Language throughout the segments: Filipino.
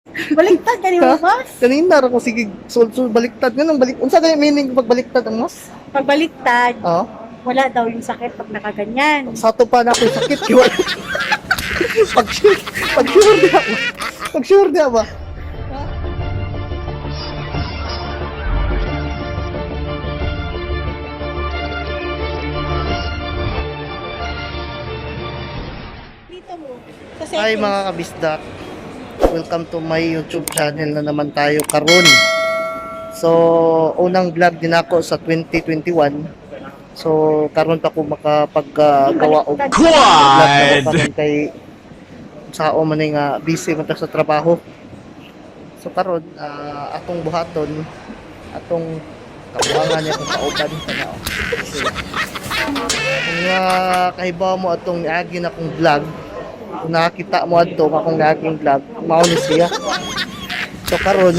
Baliktad ka ni Ha? Mas. Kanina ra ko sige sul baliktad ganun balik. Unsa kay meaning pag baliktad ang mas? Pag baliktad, Oh. wala daw yung sakit pag nakaganyan. Sa to pa na ako sakit kiwa. Pag sure dia ba? Pag sure dia ba? Dito mo. Sa Hi settings. mga kabisdak. Welcome to my YouTube channel na naman tayo karon. So, unang vlog din ako sa 2021. So, karon pa ko makapaggawa og Baliktad. vlog na ko karon kay sao man nga busy man ta sa trabaho. So karon atong buhaton atong kabuangan niya kung kauban tanaw. Kung kahibaw mo atong niagi na akong vlog, kung nakakita mo adto akong niaging vlog, mao ni siya. So karon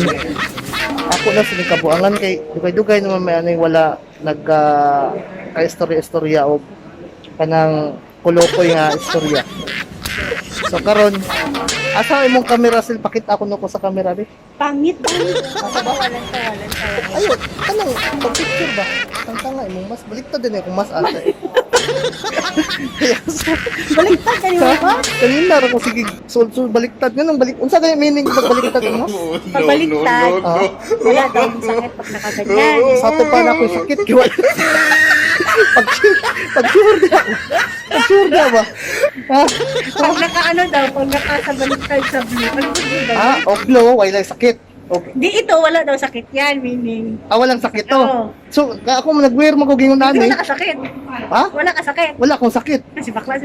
ako na sa kabuangan kay dugay-dugay naman may anay wala nag ka-istorya-istorya o kanang kulokoy nga istorya. So karon asa imong camera sil pakita ako nako sa camera di. Pangit. Walan tawalan. Ayun, kanang pag-picture ba? Tanga imong mas baliktad din kung mas ate. Kaya Baliktad ka ni Mas. kanina ra ko sige sul baliktad ganun balik. Unsa kay meaning pag baliktad mo? Pag baliktad, Ah, wala daw yung sakit pag nakaganyan. sa to pa na ako sakit kiwa. Pag sure dia. Pag sure dia ba? Ha? Pag nakaano daw, pag nakasa baliktad sa blue, ano ba yun daw? Ah, oglo, wala sakit. Okay. Di ito, wala daw sakit yan, meaning. Walang sakit to. Oo. So, ako nag-wear mo ko gingon Hindi nani. wala ka sakit. Ha? Wala ka sakit. Wala akong sakit. Si bakla.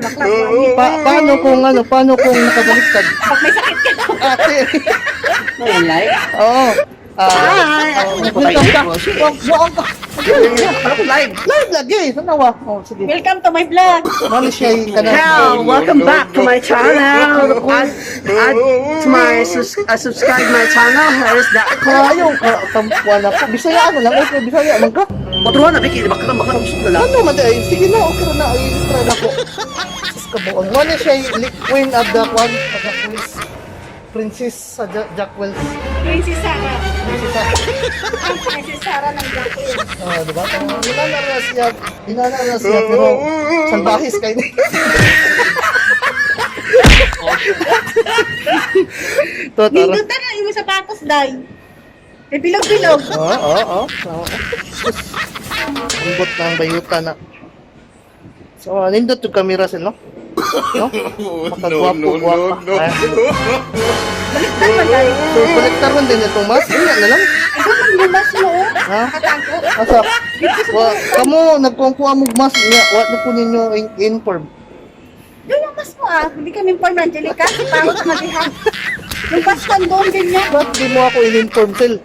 Paano kung nakabaliktad? Pag may sakit ka daw. Ate. Live? Oo. Welcome ka. Wag ka. Ako live. Live lagi. Sanawa. Oh, sige. Welcome to my vlog. Mali siya yung Hello, welcome back to my channel. Add to my subscribe my channel. Harris Dako. Ayaw ka. Kampuan ako. Bisaya ano lang. Okay, Bisaya man ka. Patuwa na, Vicky. Baka gusto na lang. Ano man ay. Sige na. Okay na. Ay, try na ko. Sus ka ba? Mali siya yung queen of the one. Of the police. Princess sa Jackwells. Princess Sarah. Princess Ang Princess Sarah ng Jacqueline. diba? Dinala na siya, pero salbahis kayo ni. Tara. Hindutan lang yung sapatos, day. May bilog-bilog. Oo. Ambot na ang bayuta na. So, nindot yung camera sila, no? No? Makagwapo-gwapa. Baliktad man, day. So, kolektar man din itong mas. Kanya na lang. Ikaw man lumas mo, oh. Ha? Katangko. Asa? Kamo, nagkuha mo mas. What na po ninyo inform? Yung lumas mo, ah. Hindi kami inform, Angelica. Si Pao sa malihan. Yung pastan doon din niya. Ba't di mo ako in-inform, Sil?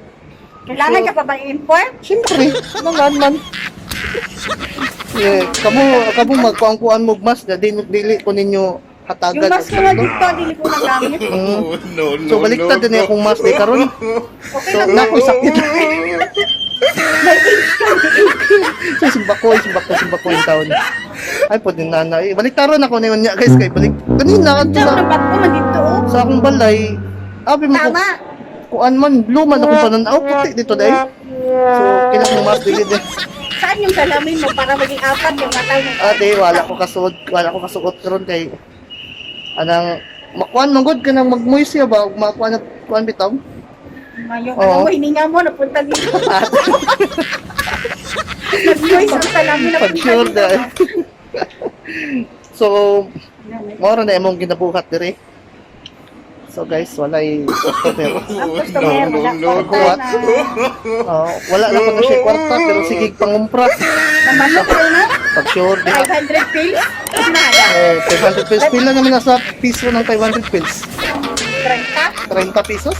Kailangan ka pa ba i-inform? Siyempre, man. Kamu magkuangkuan mo mas na dili ko ninyo hatagan. Yung mas ko nga dito, dili ko nagamit. So baliktad din akong mas di karon. Okay So lang. nako sakit. May age ka. So simbako yung taon. Ay po din nanay. Baliktaron ako na niya guys kay balik. Kanina Diyan sa ang ba't ko man dito, oh. sa akong balay. Abi mo Tama. kuan man luman akong pananaw puti dito dai. So kinang mas dili din. Saan yung salamin mo para maging apat yung mata mo? Ate, wala ko kasuot karon kay anang makuan manggod ka nang magmoy siya ba ug makuan kuan bitaw. Yung Oo. ano mo, hininga mo, napunta dito. Nag-voice ang salamin, Pag napunta sure dito. dahil. So, mora na imong ginabuhat dire. So guys, walay customer. Ang customer, wala Kuwat. Wala na ko na siya kwarta pero sige pangumpra. Naman na kayo na, Pag sure di. 500 pills. Nada. 500 pesos. Pila naman nasa piso ng 500 pesos? 30. 30 pesos?